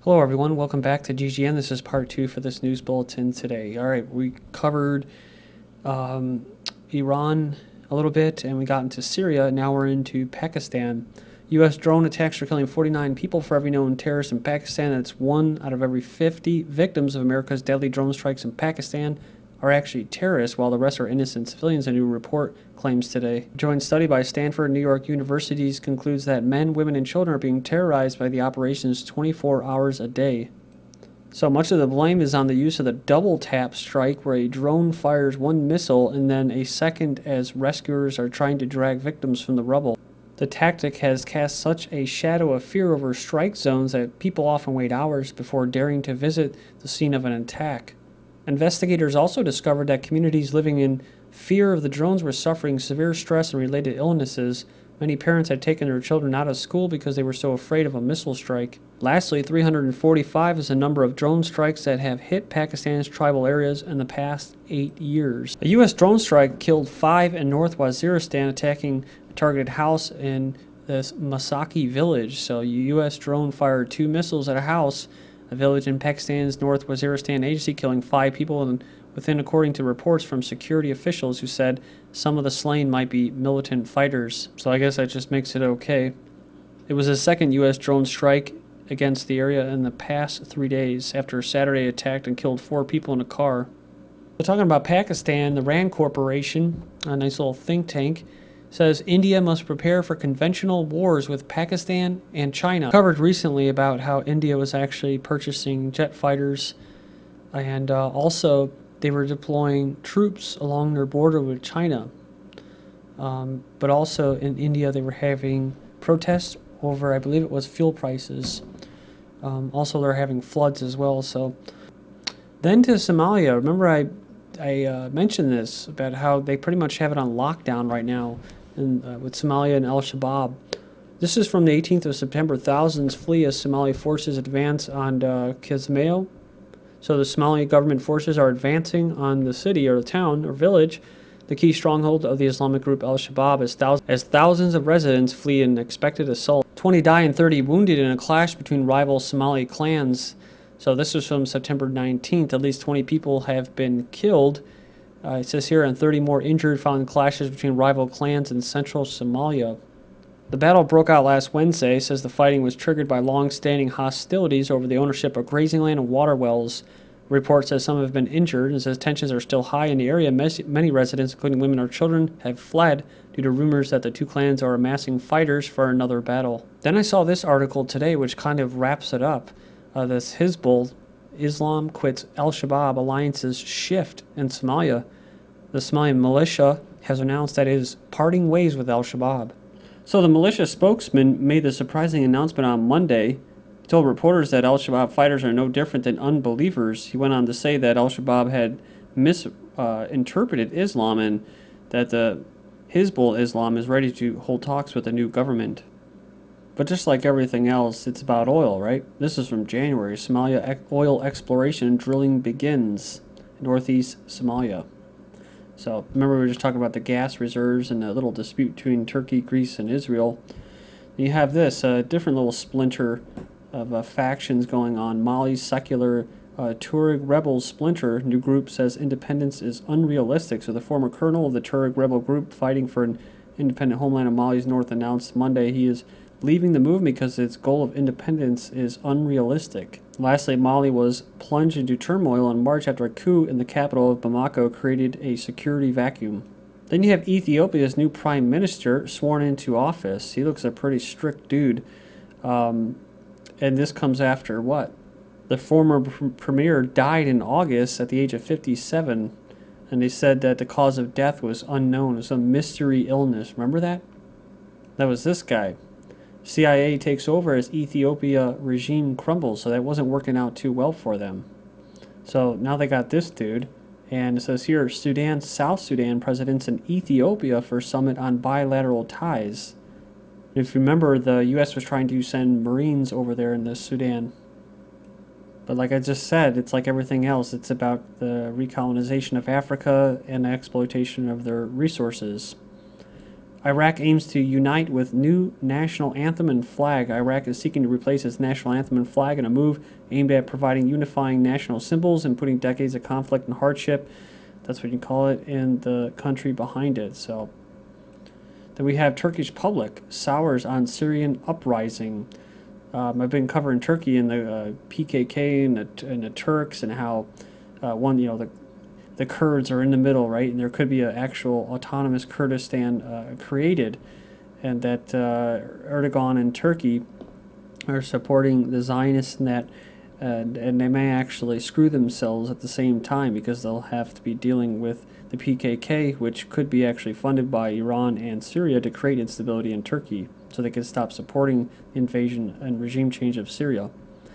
Hello everyone, welcome back to GGN. This is part 2 for this news bulletin today. Alright, we covered Iran a little bit and we got into Syria. Now we're into Pakistan. U.S. drone attacks are killing 49 people for every known terrorist in Pakistan. That's 1 out of every 50 victims of America's deadly drone strikes in Pakistan are actually terrorists, while the rest are innocent civilians, a new report claims today. A joint study by Stanford and New York universities concludes that men, women, and children are being terrorized by the operations 24 hours a day. So much of the blame is on the use of the double tap strike, where a drone fires one missile and then a second as rescuers are trying to drag victims from the rubble. The tactic has cast such a shadow of fear over strike zones that people often wait hours before daring to visit the scene of an attack. Investigators also discovered that communities living in fear of the drones were suffering severe stress and related illnesses. Many parents had taken their children out of school because they were so afraid of a missile strike. Lastly, 345 is the number of drone strikes that have hit Pakistan's tribal areas in the past 8 years. A U.S. drone strike killed 5 in North Waziristan, attacking a targeted house in this Masaki village. So a U.S. drone fired 2 missiles at a house, a village in Pakistan's North Waziristan agency, killing 5 people according to reports from security officials who said some of the slain might be militant fighters. So I guess that just makes it okay. It was the second U.S. drone strike against the area in the past 3 days, after Saturday attacked and killed 4 people in a car. So talking about Pakistan, the RAND Corporation, a nice little think tank, says India must prepare for conventional wars with Pakistan and China. Covered recently about how India was actually purchasing jet fighters, and also they were deploying troops along their border with China. But also in India they were having protests over, I believe it was, fuel prices. Also they're having floods as well. So then to Somalia. Remember I mentioned this about how they pretty much have it on lockdown right now with Somalia and al-Shabab. This is from the 18th of September. Thousands flee as Somali forces advance on Kismayo. So the Somali government forces are advancing on the city or the town or village, the key stronghold of the Islamic group al-Shabab, as thousands of residents flee an expected assault. 20 die and 30 wounded in a clash between rival Somali clans. So this was from September 19th. At least 20 people have been killed. It says here, and 30 more injured following clashes between rival clans in central Somalia. The battle broke out last Wednesday. Says the fighting was triggered by long-standing hostilities over the ownership of grazing land and water wells. The report says some have been injured and says tensions are still high in the area. Many residents, including women or children, have fled due to rumors that the two clans are amassing fighters for another battle. Then I saw this article today which kind of wraps it up. This Hizbul Islam quits al-Shabab alliance's shift in Somalia. The Somali militia has announced that it is parting ways with al-Shabab. So the militia spokesman made the surprising announcement on Monday. He told reporters that al-Shabab fighters are no different than unbelievers. He went on to say that al-Shabab had misinterpreted Islam and that the Hizbul Islam is ready to hold talks with the new government. But just like everything else, it's about oil, right? This is from January. Somalia oil exploration and drilling begins in northeast Somalia. So remember we were just talking about the gas reserves and the little dispute between Turkey, Greece, and Israel. You have this different little splinter of factions going on. Mali's secular Tuareg rebel splinter, new group, says independence is unrealistic. So the former colonel of the Tuareg rebel group fighting for an independent homeland of Mali's north announced Monday he is leaving the movement because its goal of independence is unrealistic. Lastly, Mali was plunged into turmoil in March after a coup in the capital of Bamako created a security vacuum. Then you have Ethiopia's new prime minister sworn into office. He looks a pretty strict dude. And this comes after what? The former premier died in August at the age of 57. And they said that the cause of death was unknown. It was a mystery illness. Remember that? That was this guy. CIA takes over as Ethiopia regime crumbles, so that wasn't working out too well for them. So now they got this dude, and it says here, South Sudan presidents in Ethiopia for summit on bilateral ties. If you remember, the U.S. was trying to send Marines over there in the Sudan. But like I just said, it's like everything else. It's about the recolonization of Africa and the exploitation of their resources. Iraq aims to unite with new national anthem and flag. Iraq is seeking to replace its national anthem and flag in a move aimed at providing unifying national symbols and putting decades of conflict and hardship, that's what you call it, in the country behind it. So then we have Turkish public sours on Syrian uprising. I've been covering Turkey and the PKK and the Turks and how the Kurds are in the middle, right? And there could be an actual autonomous Kurdistan created, and that Erdogan and Turkey are supporting the Zionists in that, and they may actually screw themselves at the same time because they'll have to be dealing with the PKK, which could be actually funded by Iran and Syria to create instability in Turkey so they could stop supporting invasion and regime change of Syria.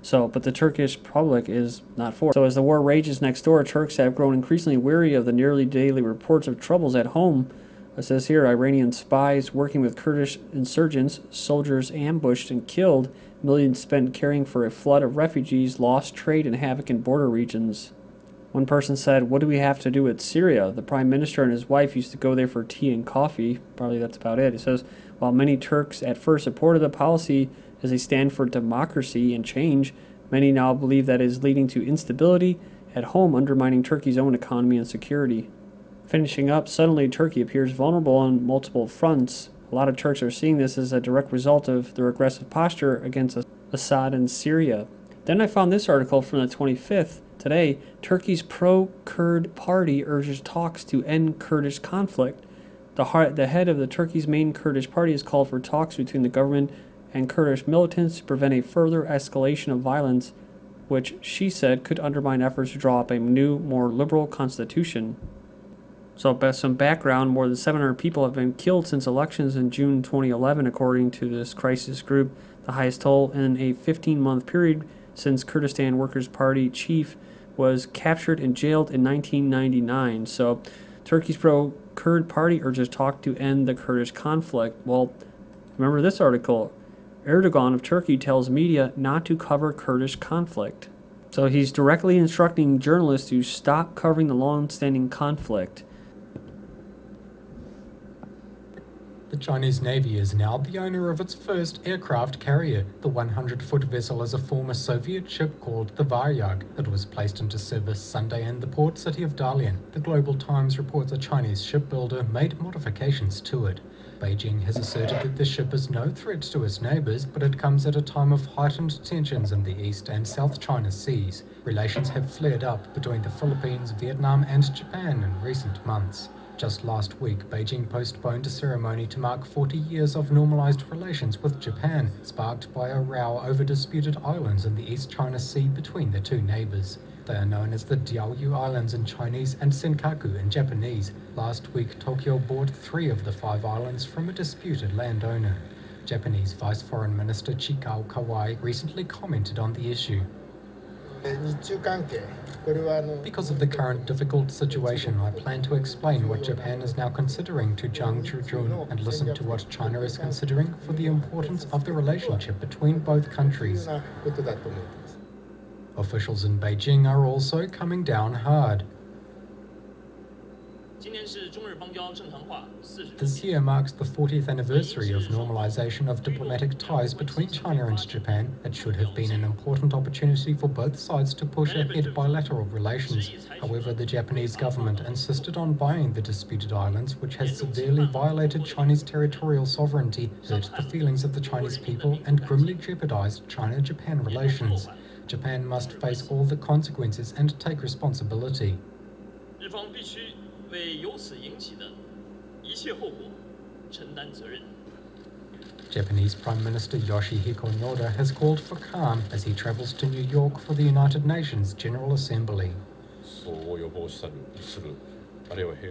So, but the Turkish public is not for it. So as the war rages next door, Turks have grown increasingly weary of the nearly daily reports of troubles at home. It says here, Iranian spies working with Kurdish insurgents, soldiers ambushed and killed, millions spent caring for a flood of refugees, lost trade and havoc in border regions. One person said, what do we have to do with Syria? The prime minister and his wife used to go there for tea and coffee. Probably that's about it. It says, while many Turks at first supported the policy as they stand for democracy and change, many now believe that it is leading to instability at home, undermining Turkey's own economy and security. Finishing up, suddenly Turkey appears vulnerable on multiple fronts. A lot of Turks are seeing this as a direct result of their aggressive posture against Assad and Syria. Then I found this article from the 25th. Today, Turkey's pro-Kurd party urges talks to end Kurdish conflict. The head of the Turkey's main Kurdish party has called for talks between the government and Kurdish militants to prevent a further escalation of violence, which she said could undermine efforts to draw up a new, more liberal constitution. So, some background, more than 700 people have been killed since elections in June 2011, according to this crisis group, the highest toll in a 15-month period since Kurdistan Workers' Party chief was captured and jailed in 1999. So, Turkey's pro-Kurd party urges talk to end the Kurdish conflict. Well, remember this article. Erdogan of Turkey tells media not to cover Kurdish conflict. So he's directly instructing journalists to stop covering the long-standing conflict. The Chinese Navy is now the owner of its first aircraft carrier. The 100-foot vessel is a former Soviet ship called the Varyag that was placed into service Sunday in the port city of Dalian. The Global Times reports a Chinese shipbuilder made modifications to it. Beijing has asserted that the ship is no threat to its neighbours, but it comes at a time of heightened tensions in the East and South China Seas. Relations have flared up between the Philippines, Vietnam and Japan in recent months. Just last week, Beijing postponed a ceremony to mark 40 years of normalized relations with Japan, sparked by a row over disputed islands in the East China Sea between the two neighbours. They are known as the Diaoyu Islands in Chinese and Senkaku in Japanese. Last week, Tokyo bought 3 of the 5 islands from a disputed landowner. Japanese Vice Foreign Minister Chikao Kawai recently commented on the issue. Because of the current difficult situation, I plan to explain what Japan is now considering to Zhang Zhijun and listen to what China is considering for the importance of the relationship between both countries. Officials in Beijing are also coming down hard. This year marks the 40th anniversary of normalization of diplomatic ties between China and Japan. It should have been an important opportunity for both sides to push ahead bilateral relations. However, the Japanese government insisted on buying the disputed islands, which has severely violated Chinese territorial sovereignty, hurt the feelings of the Chinese people, and grimly jeopardized China-Japan relations. Japan must face all the consequences and take responsibility. Japanese Prime Minister Yoshihiko Noda has called for calm as he travels to New York for the United Nations General Assembly.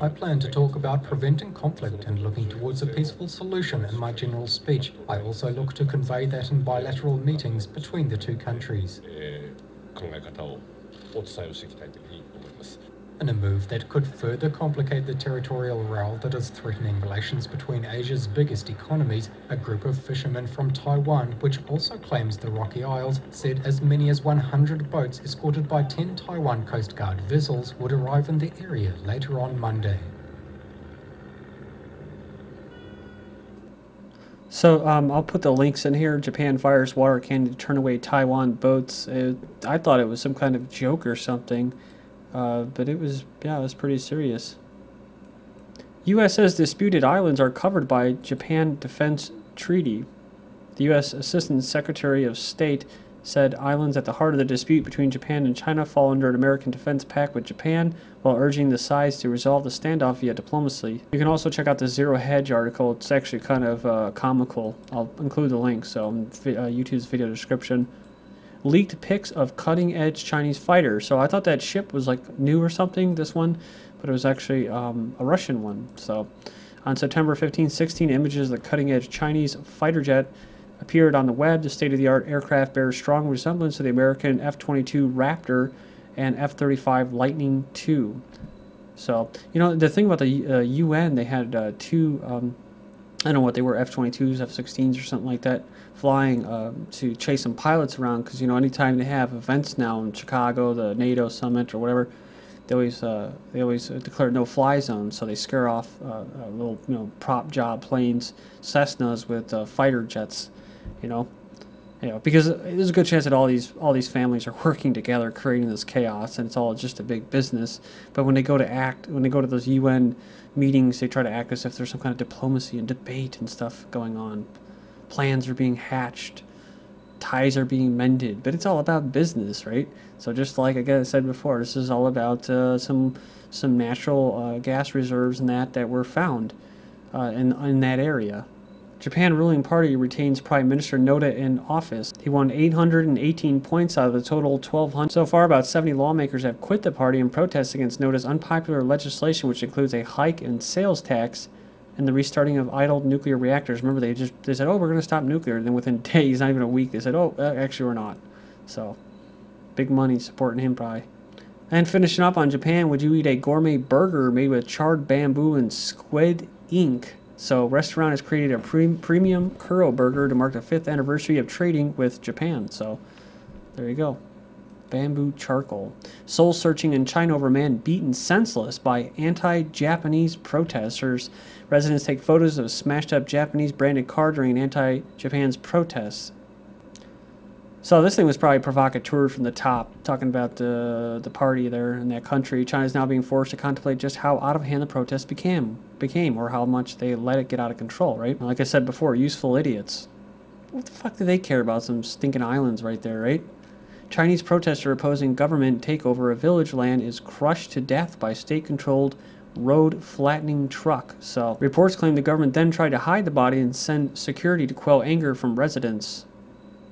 I plan to talk about preventing conflict and looking towards a peaceful solution in my general speech. I also look to convey that in bilateral meetings between the two countries. In a move that could further complicate the territorial row that is threatening relations between Asia's biggest economies, a group of fishermen from Taiwan, which also claims the Rocky Isles, said as many as 100 boats escorted by 10 Taiwan Coast Guard vessels would arrive in the area later on Monday. So I'll put the links in here. Japan fires water cannon to turn away Taiwan boats. I thought it was some kind of joke or something, but it was pretty serious. U.S. says disputed islands are covered by Japan Defense Treaty. The U.S. Assistant Secretary of State said islands at the heart of the dispute between Japan and China fall under an American defense pact with Japan, while urging the sides to resolve the standoff via diplomacy. You can also check out the Zero Hedge article. It's actually kind of comical. I'll include the link, so in YouTube's video description. Leaked pics of cutting-edge Chinese fighter. So I thought that ship was like new or something, this one, but it was actually a Russian one. So on September 15, 16, images of the cutting-edge Chinese fighter jet appeared on the web. The state-of-the-art aircraft bears strong resemblance to the American F-22 Raptor and F-35 Lightning II. So, you know, the thing about the UN, they had two, I don't know what they were, F-22s, F-16s or something like that, flying to chase some pilots around, because, you know, anytime they have events now in Chicago, the NATO summit or whatever, they always declare no-fly zone, so they scare off little, you know, prop job planes, Cessnas with fighter jets, you know, because there's a good chance that all these families are working together, creating this chaos, and it's all just a big business. But when they go to those UN meetings, they try to act as if there's some kind of diplomacy and debate and stuff going on. Plans are being hatched, ties are being mended, but it's all about business, right? So just like I said before, this is all about some natural gas reserves and that were found in that area. Japan ruling party retains Prime Minister Noda in office. He won 818 points out of the total 1,200. So far, about 70 lawmakers have quit the party in protest against Noda's unpopular legislation, which includes a hike in sales tax and the restarting of idled nuclear reactors. Remember, they said, oh, we're going to stop nuclear. And then within days, not even a week, they said, oh, actually, we're not. So, big money supporting him, probably. And finishing up on Japan, would you eat a gourmet burger made with charred bamboo and squid ink? So, restaurant has created a premium Kuro burger to mark the 5th anniversary of trading with Japan. So, there you go. Bamboo charcoal. Soul searching in China over man beaten senseless by anti-Japanese protesters. Residents take photos of a smashed up Japanese branded car during anti-Japan's protests. So this thing was probably provocateur from the top, talking about the party there in that country. China is now being forced to contemplate just how out of hand the protests became, or how much they let it get out of control, right? Like I said before, useful idiots. What the fuck do they care about some stinking islands right there, right? Chinese protester opposing government takeover of village land is crushed to death by state-controlled road flattening truck. So reports claim the government then tried to hide the body and send security to quell anger from residents.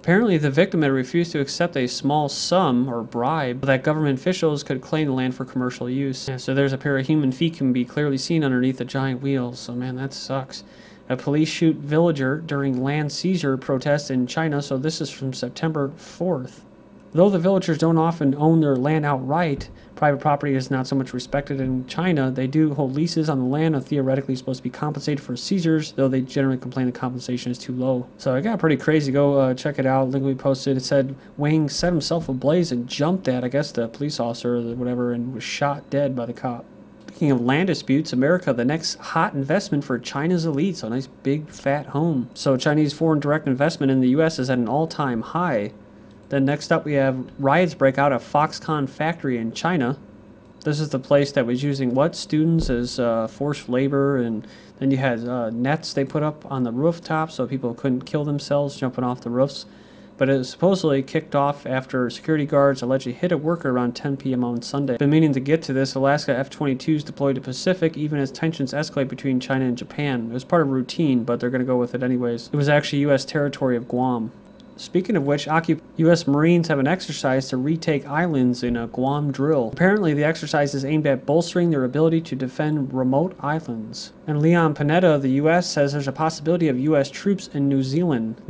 Apparently, the victim had refused to accept a small sum or bribe so that government officials could claim the land for commercial use. Yeah, so there's a pair of human feet can be clearly seen underneath the giant wheels. So man, that sucks. A police shoot villager during land seizure protest in China. So this is from September 4th. Though the villagers don't often own their land outright, private property is not so much respected in China. They do hold leases on the land and theoretically supposed to be compensated for seizures, though they generally complain the compensation is too low. So it got pretty crazy. Go check it out. Link we posted. It said Wang set himself ablaze and jumped at, I guess, the police officer or whatever, and was shot dead by the cop. Speaking of land disputes, America, the next hot investment for China's elite. So a nice big fat home. So Chinese foreign direct investment in the U.S. is at an all-time high. Then next up we have riots break out at Foxconn factory in China. This is the place that was using students as forced labor, and then you had nets they put up on the rooftop so people couldn't kill themselves jumping off the roofs. But it was supposedly kicked off after security guards allegedly hit a worker around 10 p.m. on Sunday. Been meaning to get to this. Alaska F-22s deployed to Pacific even as tensions escalate between China and Japan. It was part of routine, but they're going to go with it anyways. It was actually U.S. territory of Guam. Speaking of which, U.S. Marines have an exercise to retake islands in a Guam drill. Apparently, the exercise is aimed at bolstering their ability to defend remote islands. And Leon Panetta of the U.S. says there's a possibility of U.S. troops in New Zealand.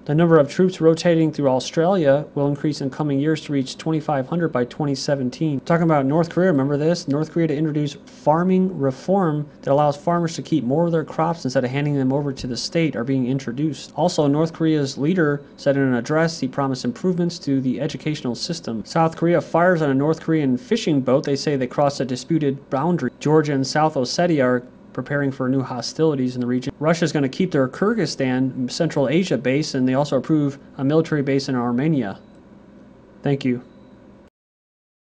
The number of troops rotating through Australia will increase in coming years to reach 2,500 by 2017. Talking about North Korea, remember this? North Korea to introduce farming reform that allows farmers to keep more of their crops instead of handing them over to the state are being introduced. Also, North Korea's leader said in an address he promised improvements to the educational system. South Korea fires on a North Korean fishing boat. They say they crossed a disputed boundary. Georgia and South Ossetia are preparing for new hostilities in the region. Russia's going to keep their Kyrgyzstan, Central Asia base, and they also approve a military base in Armenia. Thank you.